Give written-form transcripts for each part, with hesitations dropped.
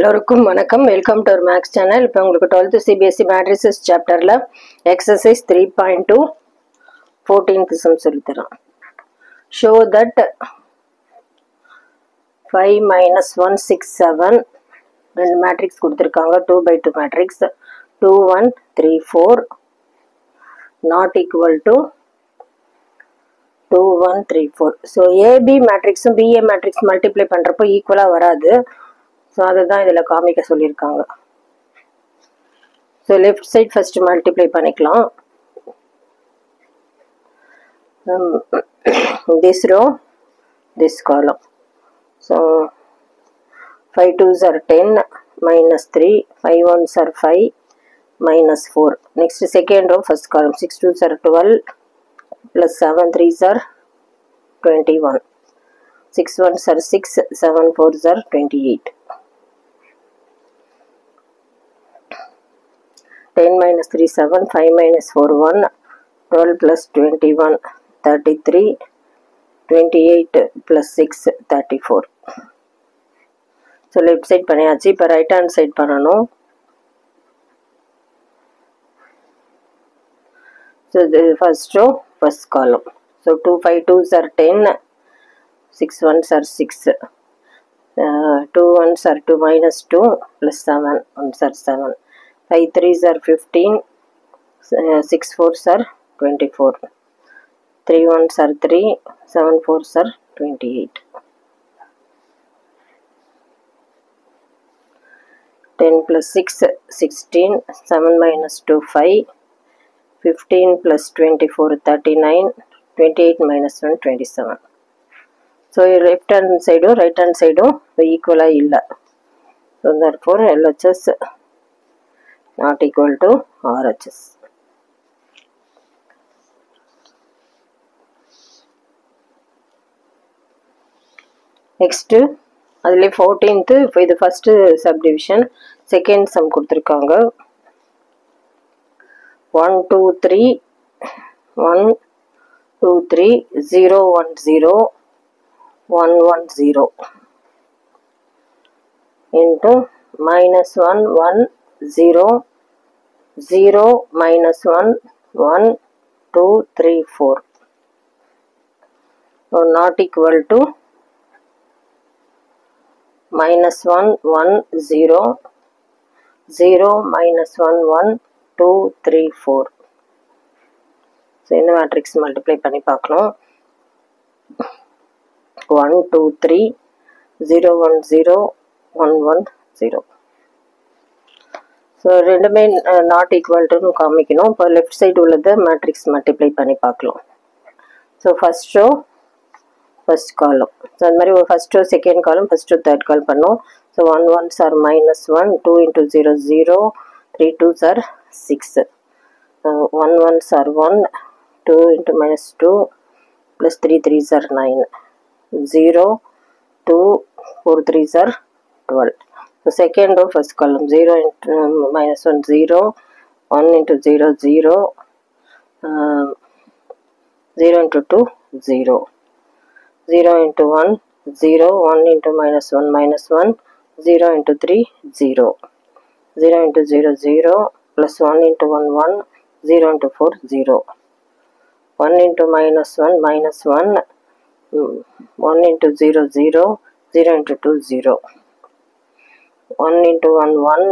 எல்லோருக்கும் வணக்கம். Welcome to our maths channel. இப்போ உங்களுக்கு 12th CBSE மேட்ரிசஸ் சாப்டரில் எக்ஸசைஸ் 3.2 14th சம் சொல்லித்தரோம். ஷோ தட் 5 minus 1 6 7 ரெண்டு மேட்ரிக்ஸ் கொடுத்துருக்காங்க. 2/2 matrix 2 1 3 4 not equal to 2 1 3 4. So AB மேட்ரிக்ஸும் பிஏ மேட்ரிக்ஸ் மல்டிப்ளை பண்ணுறப்போ ஈக்குவலாக வராது. ஸோ அதுதான் இதில் காமிக்க சொல்லியிருக்காங்க. So left side first multiply பண்ணிக்கலாம். This row this column. So 5 2s are 10 minus 3 5 1s are 5 minus 4. Next second row first column 6 2s are 12 plus 7 3s are 21 6 1s are 6 7 4s are 28. 10 minus 3 7 5 minus 4 1 12 plus 21 33 28 plus 6 34. So left side பண்ணியாச்சு. இப்போ right hand side பண்ணணும். So இது first row first column. So 2 5 2s are 10 6 1s are 6 2 1s are 2 minus 2 plus 7 1s are 7 5 3s are 15 6 4s are 24 3 1s are 3 7 4s are 28. 10 plus 6 16 7 minus 2 5 15 plus 24 39 28 minus 1 27. So left hand சைடும் right hand சைடும் ஈக்குவலாக இல்லை. So therefore LHS not equal to RHS. Next அதில் 14th. இப்போ இது first subdivision. Second sum கொடுத்துருக்காங்க. 1 2 3 1 2 3 0 1 0 1 1 0 into minus 1 1 0 0 minus 1 1 2 3 4. So not equal to minus 1 1 0 0 minus 1 1 2 3 4. So இந்த matrix multiply பண்ணி பார்க்கணும். 1 2 3 0 1 0 1 1 0. ஸோ ரெண்டுமே நாட் ஈக்குவல் டுன்னு காமிக்கணும். இப்போ லெஃப்ட் சைடு உள்ளதை மேட்ரிக்ஸ் மல்டிப்ளை பண்ணி பார்க்கலாம். So first row first column. So அந்த மாதிரி ஒரு first row second column first row third கால் பண்ணோம். So 1 1s are minus 1 2 into 0 0 3 2s are 6 1 1s are 1 2 into minus 2 plus 3 3s are 9 0 2 4 3s are 12. So second row first column 0 into minus 1 0 1 into 0 0 0 into 2 0 0 into 1 0 1 into minus 1 minus 1 0 into 3 0 0 into 0 0 plus 1 into 1 1 0 into 4 0 1 into minus 1 minus 1 1 into 0 0 0 into 2 0 1 into 1 1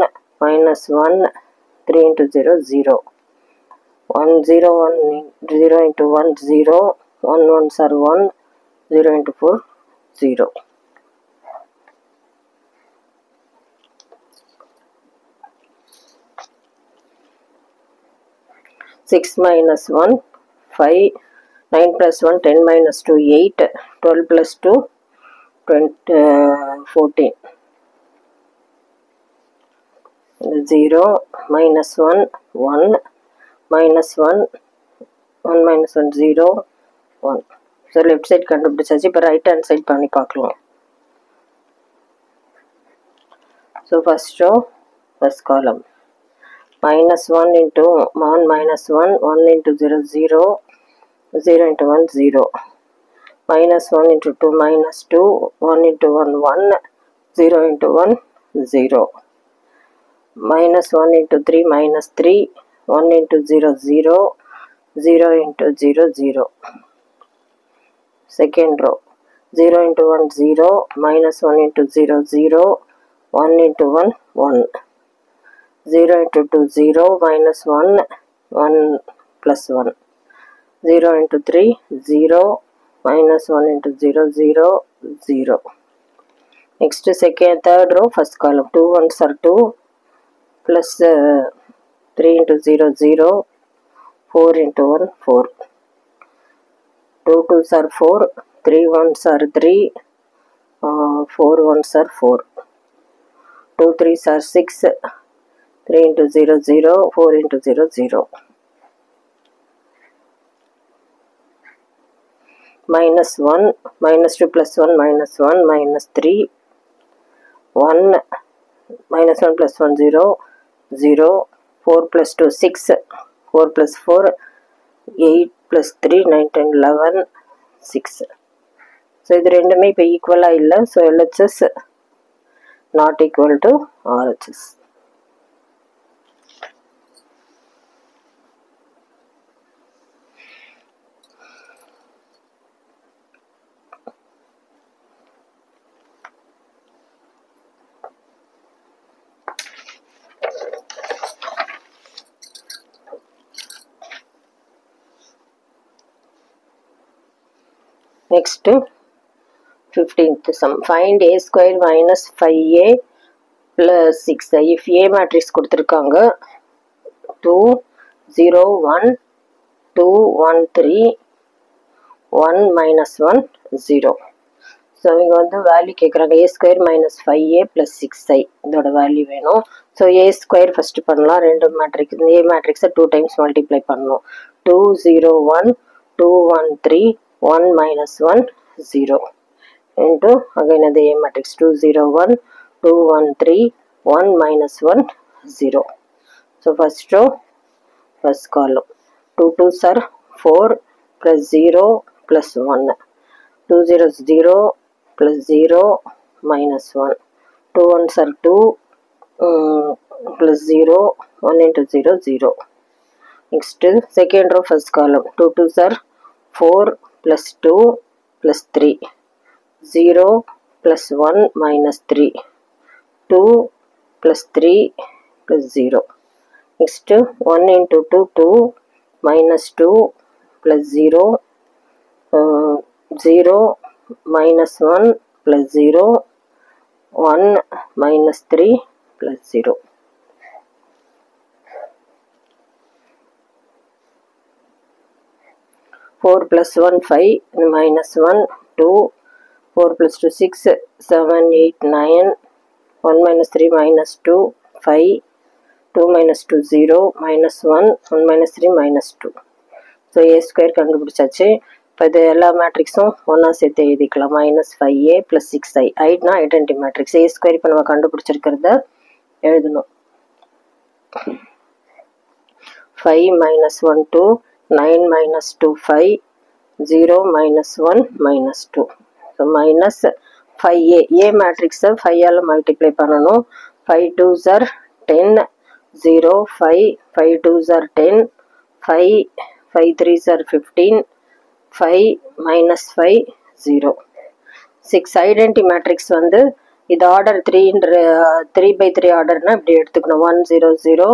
minus 1 3 into 0 0 1 0 1 0 into 1 0 1 1s are 1 0 into 4 0. 6 minus 1 5 9 plus 1 10 minus 2 8 12 plus 2 20 14 0 minus 1 1 minus 1 1 minus 1 0 1. So left side கண்டுபிடிச்சாச்சு. இப்போ right hand side பண்ணி பார்க்கலாம். So first row first column minus 1 into 1 minus 1 1 into 0 0 0 into 1 0 minus 1 into 2 minus 2 1 into 1 1 0 into 1 0. Minus 1 into 3 minus 3. 1 into 0 0. 0 into 0 0. Second row. 0 into 1 0. Minus 1 into 0 0. 1 into 1 1. 0 into 2 0. Minus 1 1 plus 1. 0 into 3 0. Minus 1 into 0 0 0. Next second third row first column. 2 ones are 2 plus 3 into 0 0. 4 into 1 4. 2 twos are 4. 3 ones are 3. 4 ones are 4. 2 threes are 6. 3 into 0 0. 4 into 0 0. Minus 1, minus 2 plus 1, minus 1, minus 3, 1, minus 1 plus 1, 0, 0, 4 plus 2, 6, 4 plus 4, 8 plus 3, 9, 10, 11, 6. So, இது ரெண்டுமே இப்போ ஈக்குவலாக இல்லை. So LHS not equal to RHS. Next, 15th sum. Find a square minus 5a plus 6. If a matrix கொடுத்திருக்காங்க 2 0 1 2 1 3 1 minus 1 0. So இங்கே வந்து value கேட்குறாங்க. a square minus 5a plus 6i இதோட வேல்யூ வேணும். ஸோ a ஸ்கொயர் ஃபஸ்ட்டு பண்ணலாம். ரெண்டு matrix a மேட்ரிக்ஸை 2 times multiply பண்ணணும். 2 0 1 2 1 3 1 minus 1 0 into again the A matrix 2 0 1 2 1 3 1 minus 1 0. So first row first column 2 2s are 4 plus 0 plus 1 2 zeros 0 plus 0 minus 1 2 1s are 2 plus 0 1 into 0 0. Next second row first column 2 2s are 4 plus 2 plus 3 0 plus 1 minus 3 2 plus 3 plus 0. Next 1 into 2 2 minus 2 plus 0 0 minus 1 plus 0 1 minus 3 plus 0. Four plus 1 5 minus 1 2 4 plus 2 6 7 8 9 1 minus 3 minus 2 5 2 minus 2 0 minus 1 1 minus 3 minus 2. So a square கண்டுபிடிச்சாச்சு. இப்போ இது எல்லா மேட்ரிக்ஸும் ஒன்றா சேர்த்து எழுதிக்கலாம். Minus 5a plus 6i ஐட்னா identity matrix. a square இப்போ நம்ம கண்டுபிடிச்சிருக்கிறத எழுதணும். 5 minus 1 2 9 minus 2 5 0 minus 1 minus 2. So minus 5a. A matrix 5 all multiply பண்ணணும். 5 2s are 10 0 5 5 2s are 10 5 5 3s are 15 5 minus 5 0. 6 identity matrix வந்து இது ஆர்டர் 3 by 3 ஆர்டர்னா இப்படி எடுத்துக்கணும். 1 0 0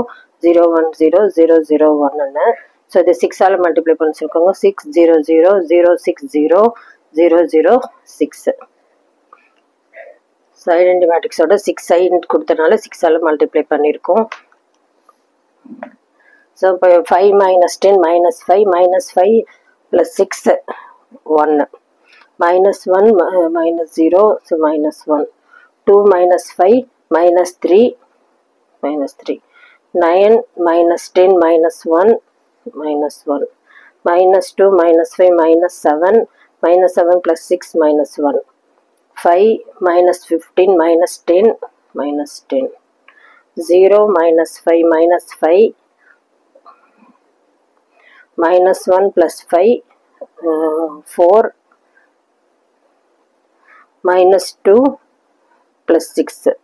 0 1 0 0 0 1ன்னு. ஸோ இது 6 ஆல் மல்டிப்ளை பண்ணி வச்சுருக்கோங்க. 6 0 0 0 6 0 0 0 6. ஸோ ஐடென்டி மேட்ரிக்ஸோட 6i கொடுத்தனால 6 ஆல் மல்டிப்ளை பண்ணியிருக்கோம். ஸோ இப்போ 5 minus 10 minus 5 minus 5 plus 6 1 minus 1 minus 0 so minus 1 2 minus 5 minus 3 minus 3 9 minus 10 minus 1 minus 1 minus 2 minus 5 minus 7 minus 7 plus 6 minus 1 5 minus 15 minus 10 minus 10 0 minus 5 minus 5 minus 1 plus 5 4 minus 2 plus 6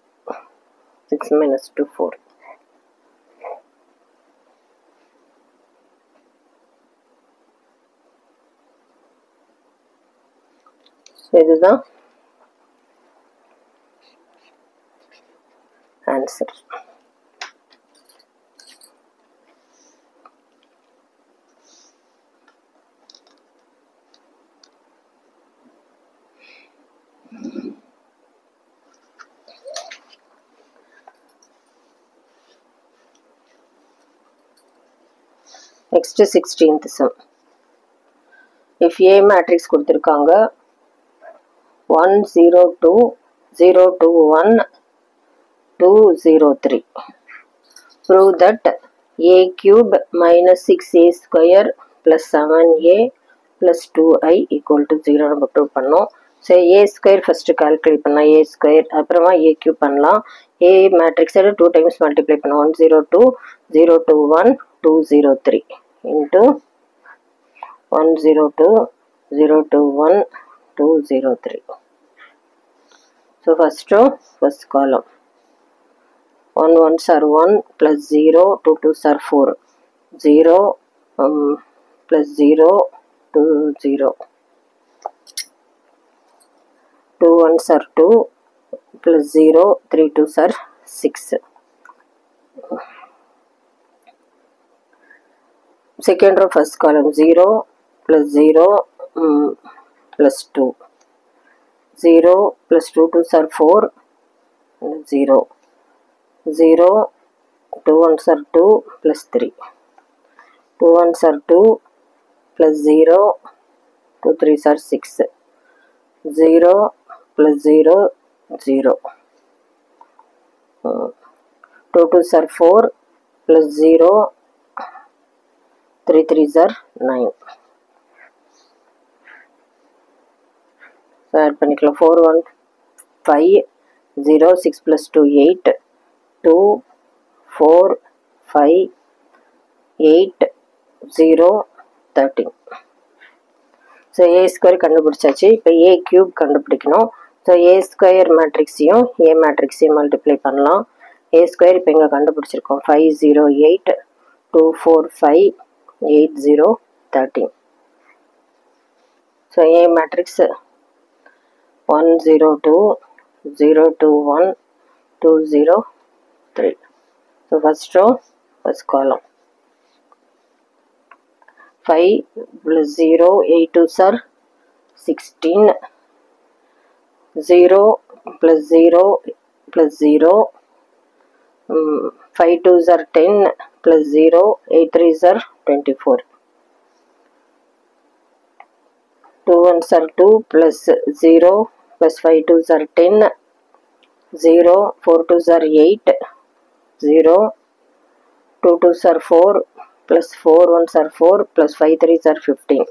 6 minus 2 4. இதுதான் answer. Next 16th sum. If A matrix கொடுத்திருக்காங்க 1 0 2 0 2 1 2 0 3. Prove that A cube minus 6A square plus 7A plus 2I equal to 0 நம்ம prove பண்ணோம். So A square first calculate பண்ணலாம். A square அப்புறமா A cube பண்ணலாம். A matrix 2 times multiply பண்ணலாம். 1 0 2 0 2 1 2 0 3 into 1 0 2 0 2 1 2 0 3. So first row, first column. 1 1s are 1 plus 0, 2 2s are 4. 0 plus 0 to 0. 2 1s are 2 plus 0, 3 2s are 6. Second row, first column. 0 plus 0 plus 2. 0 plus 2 2s are 4 and 0. 0 2 1s are 2 plus 3. 2 1s are 2 plus 0 2 3s are 6. 0 plus 0 0. 2 2s are 4 plus 0 3 3s are 9. So add பண்ணிக்கலாம். 4 1 5 0 6 plus 2 8 2 4 5 8 0 13. So A square கண்டுபிடிச்சாச்சு. இப்போ A cube கண்டுபிடிக்கணும். So A square மேட்ரிக்ஸையும் A மேட்ரிக்ஸையும் multiply பண்ணலாம். A square இப்போ இங்கே கண்டுபிடிச்சிருக்கோம். 5 0 8 2 4 5 8 0 13. So A matrix 1 0 2 0 2 1 2 0 3. So first row, first column. 5 plus 0 8 2s are 16. 0 plus 0 plus 0 5 2s are 10 plus 0 8 3s are 24. 2 1s are 2 plus 0 plus 5 2s are 10. 0 4 2s are 8 0 2 2s are 4 plus 4 1s are 4 plus 5 3s are 15.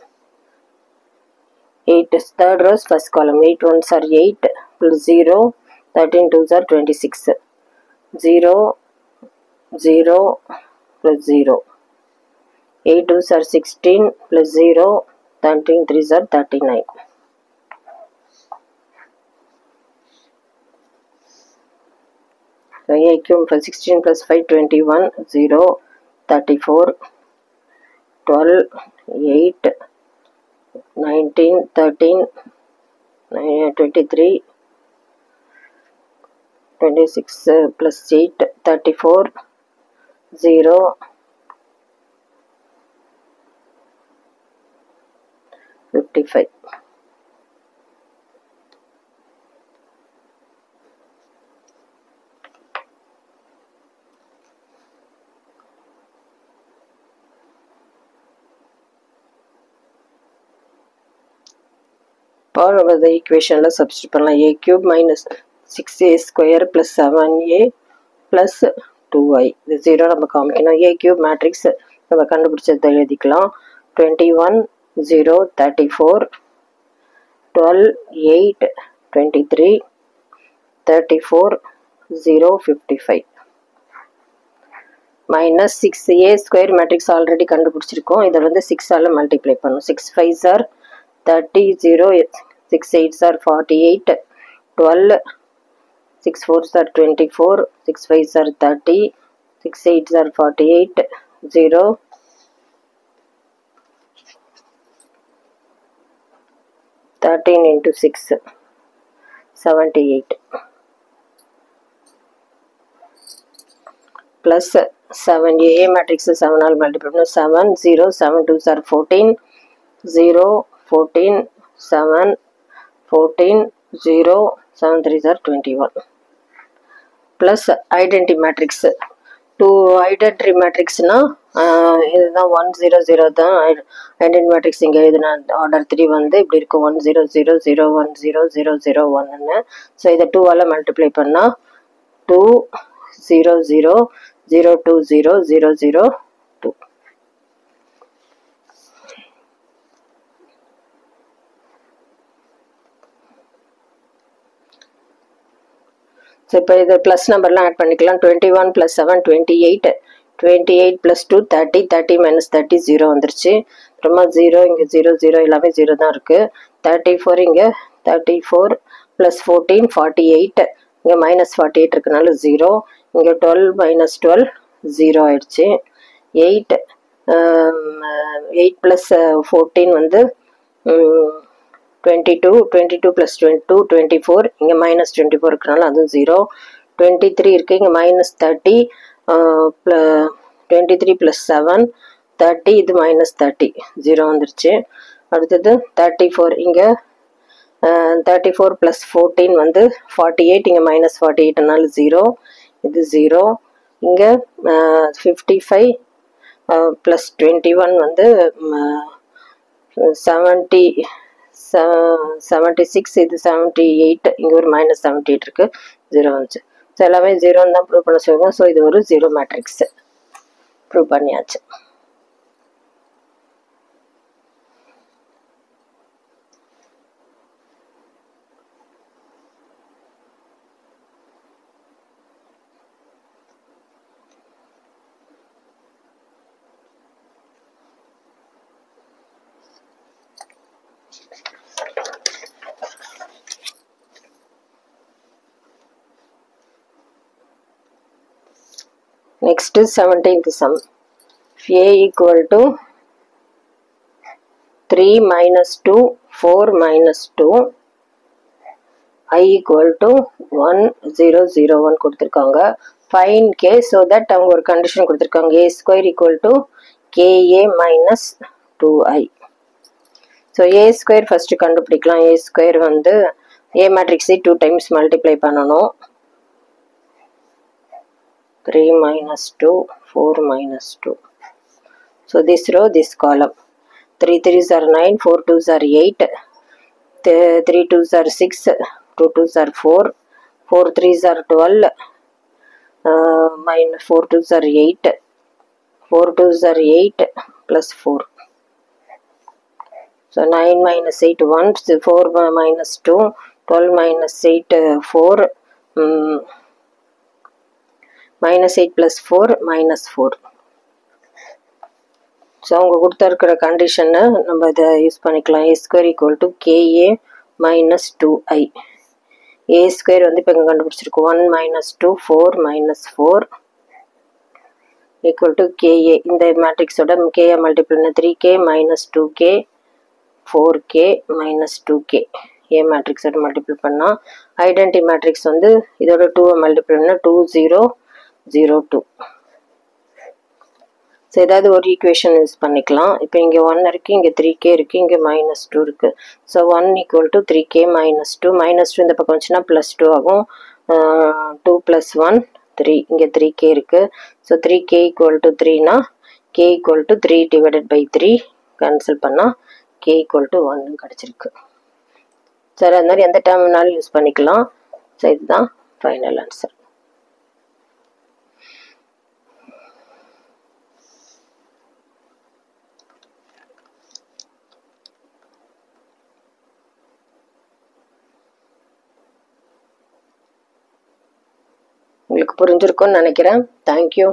8 is third row, first column. 8 1s are 8 plus 0 13 2s are 26. 0 0 plus 0. 8 2s are 16 plus 0 13 3s are 39. So A cube for 16 plus 5 21 0 34 12 8 19 13 23 26 plus 8 34 0 55. Or the equation la substitute பண்ணலாம். A cube minus 6A square plus 7A plus 2I. இது 0 நம்ம காமிக்கணும். A cube matrix நம்ம கண்டுபிடிச்சதை எழுதிக்கலாம். 21 0 34 12 8 23 34 0 55 minus 6A square matrix already கண்டுபிடிச்சிருக்கோம். இதை வந்து 6 ஆல மல்டிப்ளை பண்ணும். 6 5s are 30 0 6 8s are 48 12 6 4s are 24, 6 5s are 30, 6 8s are 48, 0, 13 into 6, 78, plus 7, A matrix 7 all multiple 7, 0, 7 2s are 14, 0, 14, 7, 14, 0, 7 3s are 21. Plus identity matrix 2 identity matrix na இதுதான் 1 0 0 தான் identity matrix இங்க எழுதுன order 3 வந்து இப்படி இருக்கு 1 0 0 0 1 0 0 0 1 ன்னு சோ இத 2 ஆல மல்டிப்ளை பண்ணா 2 0 0 0 2 0 0 0 2. ஸோ இப்போ இது ப்ளஸ் நம்பர்லாம் ஆட் பண்ணிக்கலாம் 21 + 7 28 28 + 2 30 30 - 30 0 வந்துருச்சு அப்புறமா 0 இங்கே 0 0 எல்லாமே 0 தான் இருக்குது 34 இங்கே 34 + 14 48 இங்கே -48 இருக்கனால 0 இங்கே 12 - 12 0 ஆயிடுச்சு 8 8 + 14 வந்து 22 22 + 22 24 இங்கே -24 இருக்கனால அதுவும் 0 23 இருக்குது இங்கே -30 23 + 7 30 இது -30 0 வந்துருச்சு அடுத்தது 34 இங்கே 34 + 14 வந்து 48 இங்கே -48னால 0 இது 0 இங்கே 55 + 21 வந்து 76 இது 78 இங்கே ஒரு -78 இருக்கு 0 வந்துச்சு ஸோ எல்லாமே 0ன்னு தான் ப்ரூவ் பண்ண சொல்லுங்க ஸோ இது ஒரு 0 மேட்ரிக்ஸ் ப்ரூவ் பண்ணியாச்சு Next is 17th sum. A equal to 3 - 2, 4 - 2, I equal to 1 0 0 1 கொடுத்திருக்காங்க. Find K so that அவங்க ஒரு கண்டிஷன் கொடுத்திருக்காங்க A square equal to KA minus 2I. So A square first கண்டுபிடிக்கலாம். A square வந்து A matrix 2 times multiply பண்ணணும். 3 minus 2, 4 minus 2. So this row, this column. 3 3s are 9, 4 2s are 8, 3 2s are 6, 2 2s are 4, 4 3s are 12, minus 4 2s are 8, 4 2s are 8 plus 4. So 9 minus 8 1, 4 minus 2, 12 minus 8 4, minus 8 plus 4 minus 4. So அவங்க கொடுத்துருக்கிற கண்டிஷனை நம்ம இதை use பண்ணிக்கலாம் A square equal to KA minus 2I. A square வந்து இப்போ இங்கே கண்டுபிடிச்சிருக்கோம் 1 minus 2 4 minus 4 equal to KA. இந்த மேட்ரிக்ஸோட KA multiple 3K minus 2K 4K minus 2K. A மேட்ரிக்ஸோட மல்டிபிள் பண்ணால் ஐடென்டி மேட்ரிக்ஸ் வந்து இதோட 2 மல்டிபிள் பண்ணால் 2 0 0 2. ஸோ ஏதாவது ஒரு ஈக்குவேஷன் யூஸ் பண்ணிக்கலாம் இப்போ இங்கே 1 இருக்குது இங்கே 3K இருக்குது இங்கே -2 இருக்குது so 1 equal to 3K minus 2 -2 இந்த பக்கம் வந்துச்சுன்னா +2 ஆகும் 2 + 1 3 இங்கே 3K இருக்குது so 3K equal to 3னா K equal to 3 divided by 3 cancel பண்ணால் K equal to 1 கிடச்சிருக்கு சார் அது மாதிரி எந்த டேர்ம்னாலும் யூஸ் பண்ணிக்கலாம் ஸோ இதுதான் ஃபைனல் ஆன்சர் உங்களுக்கு புரிஞ்சிருக்கும்னு நினைக்கிறேன். தேங்க்யூ.